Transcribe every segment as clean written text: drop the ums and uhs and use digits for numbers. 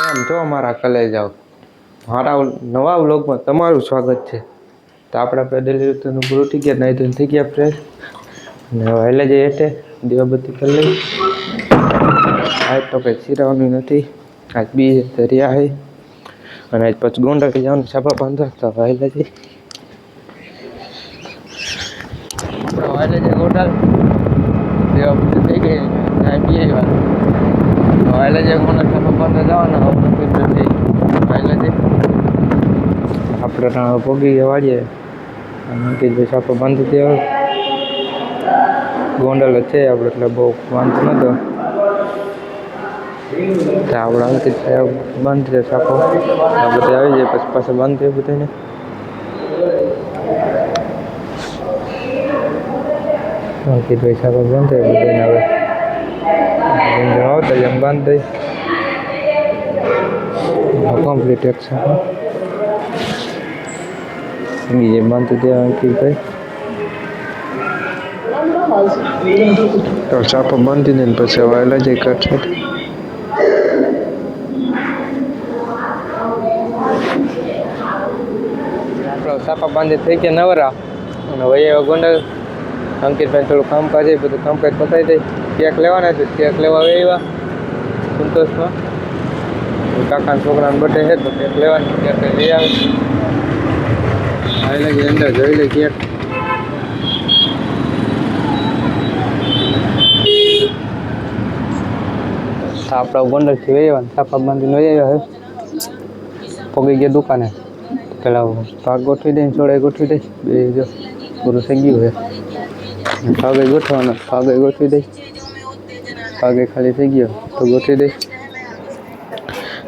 કેમ છો મારા કલેજાઓ, મારા નવા વ્લોગમાં તમારું સ્વાગત છે। તો આપણે ડેલી રૂટીનનું પૂરું થઈ ગયા, નાઈ ધોઈને થઈ ગયા ફ્રેશ, અને હવે હાલે જઈએ એટલે દીવાબત્તી કરી લઈ। આજ તો કંઈ સિરાવાની નથી, આજ બી દરિયા છે, અને આજ પછી ગોંડલ જવાનું છાપા બાંધવા, તો હાલે જઈએ આપણે, હાલે જઈએ ગોંડલ। દીવાબત્તી થઈ ગઈ, ચાય પી આવ્યા, હાલે જઈએ ગોંડલ છાપા બાંધવા જવાના। આપણે ભોગી વાળીએ અંકિતભાઈ છાપો બાંધી દેવા, ગોંડલ છે આપણે એટલે બહુ વાંધો નતો। આપણે અંકિતભાઈ બાંધી દે છાપો, બધા આવી જાય પછી પાછો બાંધી દે બધાને। અંકિતભાઈ છાપો બાંધે બધાને, હવે આવતા જેમ બાંધી દઈ કમ્પ્લીટ એક છાપો બીજે બાંધી દે અંકિતભાઈ। તો છાપો બાંધી દે ને પછી હવે લઈ જાય કટ આપણે છાપા બાંધી થઈ ગયા નવરા, અને હવે ગોંડલ અંકિતભાઈ થોડું કામકાજ છે, બધું કામકાજ પતાવી દઈ। કેક લેવાના છે, કેક લેવા આવ્યા સંતોષમાં, કાકાના છોકરાનો બર્થડે છે તો કેક લેવાની, કેક લઈ આવે હાલે જે અંદર જોઈ લે કેક। આપણે ગોંડલથી વહી આવ્યા, છાપા બાંધીને વહી આવ્યા છે, પગી ગયા દુકાને। પેલા ભાગ ગોઠવી દઈને ચોળાઈ ગોઠવી દઈ, બે જો પૂરું થઈ ગયું છે, ભાગે ગોઠવવાનો, ભાગે ગોઠવી દઈ, ભાગે ખાલી થઈ ગયો તો ગોઠવી દઈ।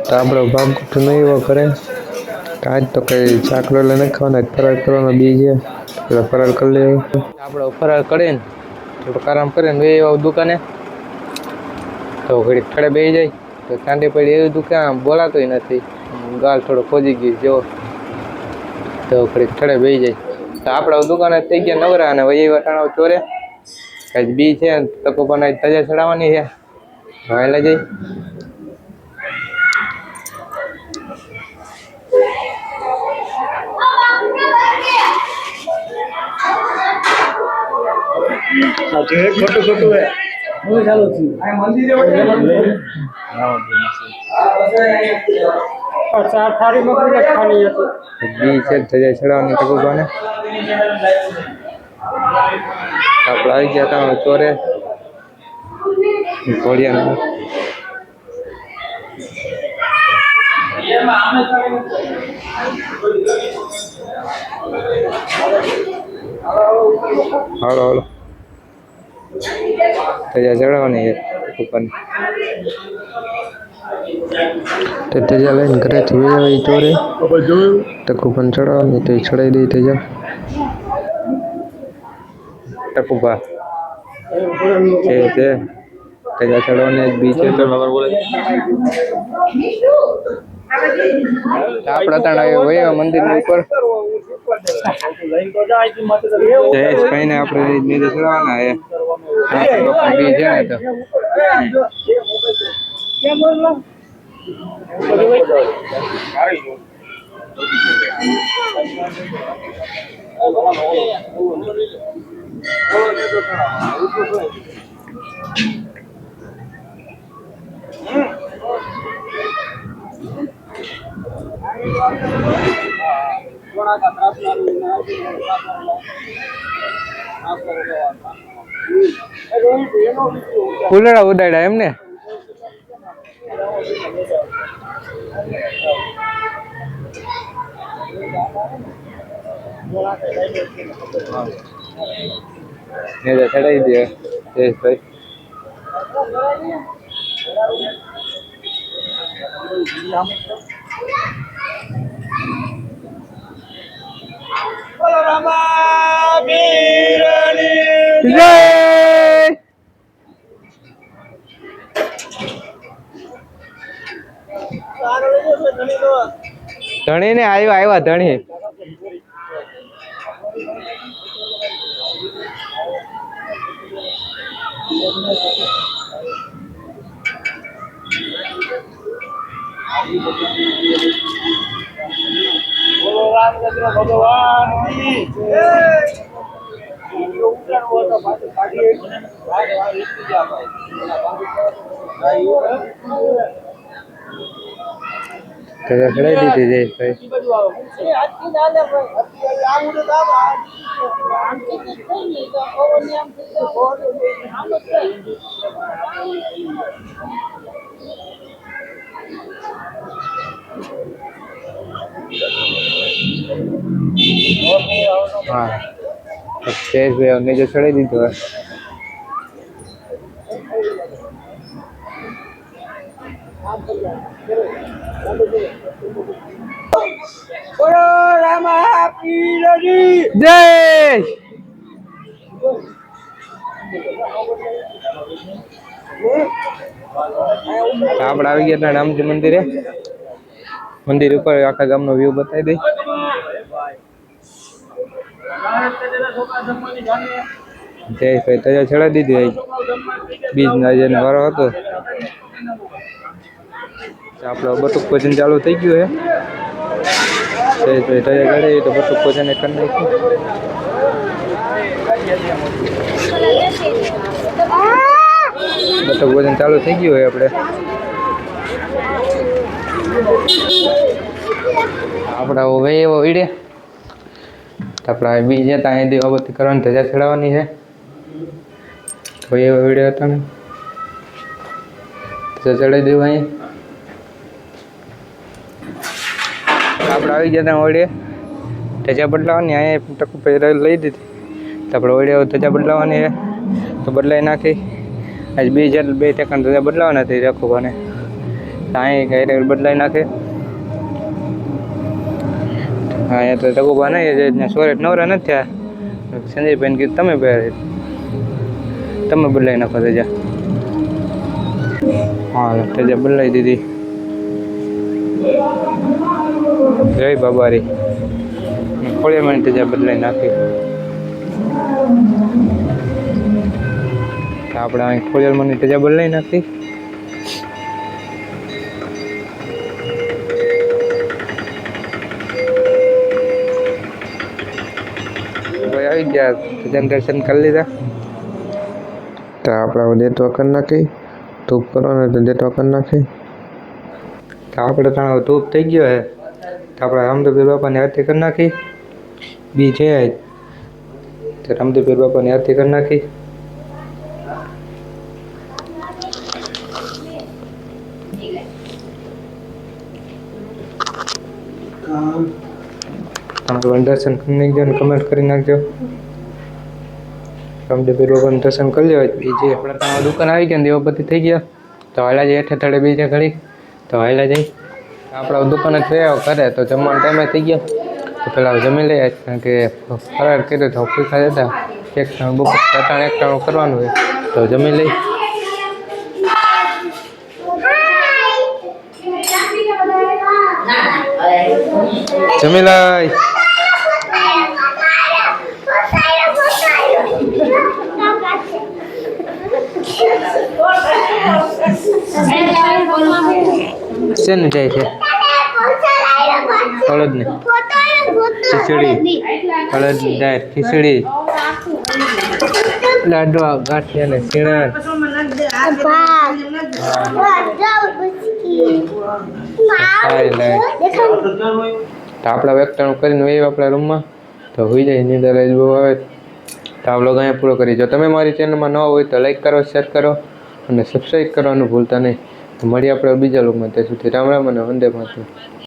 તો આપણો ભાગ ગોઠવી નહીં એવો કરે, આજ તો કઈ ચાકલો લઈને ખાવાના, ફરાર કરવાનો બી છે, પેલા ફરાર કરી લે। આપણે ફરાર કરીને થોડુંક આરામ કરીને વહી આવ્યા દુકાને, તો ઘડીક થડે બેસી જાય તો કાંડી પડી એવી દુકાન બોલાતોય નથી, ગાલ થોડો ખોજી ગઈ જો, તો ઘડીક થડે બેસી જાય। તો આપણે દુકાને થઈ ગયા નવરા, અને વહી વટાણા ચોરે કઈ બી છે, તકો બનાવી ધજા ચડાવવાની છે, હાલે જઈ ખોટું ખોટું હે હું ચાલુ છું આ મંદિરે ચાર થાળી મકડી ખાની હતી બી છે ધજા ચડાવવાની તકો બને। આપણે આવી ગયા હતા ચોરે ઘોડિયા હાલો હાલો ધજા ચડાવવાની ઉપરની, તો ધજા લઈને ઘરેથી વેવાઈ ચોરે ટકુપન ચડાવવાની, તો ચડાવી દઈ ધજા ટકુભા છે ધજા ચડાવવાની બી છે। તો આપણે ત્યાં વયા મંદિરની ઉપર જયેશભાઈને આપણે નીચે ચડવાના છે, બી છે ને તો ફૂલડા ઉડાડ્યા એમ ને, ચડાવી દે જયેશભાઈ। જય ધણી ને આવ્યા ધણી બોલો રામચંદ્ર ભગવાન કી જય. ઉતારવો તો પાછું કાઢીએ. ધજા ચડાવી દીધી જયેશભાઈ. હા જયેશભાઈ નીચે ચડાવી દીધો હોય. બોલો રામા પીરની જય. આપણે આવી ગયા રામજી મંદિરે. મંદિર ઉપર આખા ગામનો વ્યૂ બતાવી દઈ. જયેશભાઈ તજા ચડાવી દીધી. બીજ ના જેને વારો હતો આપણો બટુક ભોજન ચાલુ થઈ ગયું છે. જયેશભાઈ તજા ચડાવી તો બટુક ભોજન કરી નાખ્યું. બટુક ભોજન ચાલુ થઈ ગયું હોય આપણે. આપણા હવે એવો વીડે આપણા બીજે ત્યાં દીવાબત્તી કરવાની ધજા ચડાવવાની છે. ભાઈ એવો વિડીયો હતો ને ધજા ચડાવી દેવું. અહીં આપણે આવી ગયા ત્યાં ઓળીએ ધજા બદલાવાની. અહીંયા ટકુ લઈ દીધી તો આપણે ઓળીએ ધજા બદલાવાની છે તો બદલાઈ નાખી. આજ 2 ટેકાની ધજા બદલાવાના હતી રખોબાને. અહીં કઈ બદલાઈ નાખે. હા એ તો ટકુબા નહીં સોરેટ નવરા નથી થયા. સંજયભાઈને કીધું તમે બદલાઈ નાખો ધજા. હા ધજા બદલાઈ દીધી. જય બાબારી. ખોળિયામાં ધજા બદલાઈ નાખી. આપણે અહીં ખોળિયામાં ધજા બદલાઈ નાખી. આવી ગયા ધજાનું દર્શન કરી લીધા તો આપણે દેતવા કરી નાખી. ધૂપ કરવાનો તો દેતવા કરી નાખી. તો આપણે ત્યાં ધૂપ થઈ ગયો છે તો આપણે રામદેવપીર બાપાની આરતી કરી નાખી. બી છે તો રામદેવપીર બાપાની આરતી કરી નાખી. તમે દર્શન કરી નાખજો અને કમેન્ટ કરી નાખજો. રામદેવપીર બાપાનું દર્શન કરી લેવા. બીજે આપણે ત્યાં દુકાન આવી ગયા દીવાબત્તી થઈ ગયા તો હાલા જઈએ હેઠે થડે બીજે ઘડી તો હાલા જઈ. આપણા દુકાન જ રહ્યા કરે તો જમવાનો ટાઈમે થઈ ગયા તો પેલા જમી લઈએ કારણ કે ફરાર કર્યો તો ભૂખા જતા. એક ટાણું કરવાનું હોય તો જમી લઈ. જમી લઈ. શેનું જાય છે? હળદની ખીચડી, હળદ દાળ ખીચડી, લાડવા ગાંઠિયા ને સીણા. તો આપણા વ્યક્તિનું કરીને વહી આપણા રૂમમાં તો હોઈ જાય. નીંદર જ બહુ આવે તો આ વ્લોગ અહીંયા પૂરો કરી. જો તમે મારી ચેનલમાં નવા હોય તો લાઈક કરો, શેર કરો અને સબસ્ક્રાઈબ કરવાનું ભૂલતા નહીં. તો મળીએ આપણે બીજા વ્લોગમાં. ત્યાં સુધી રામ રામ અને વંદે માતરમ.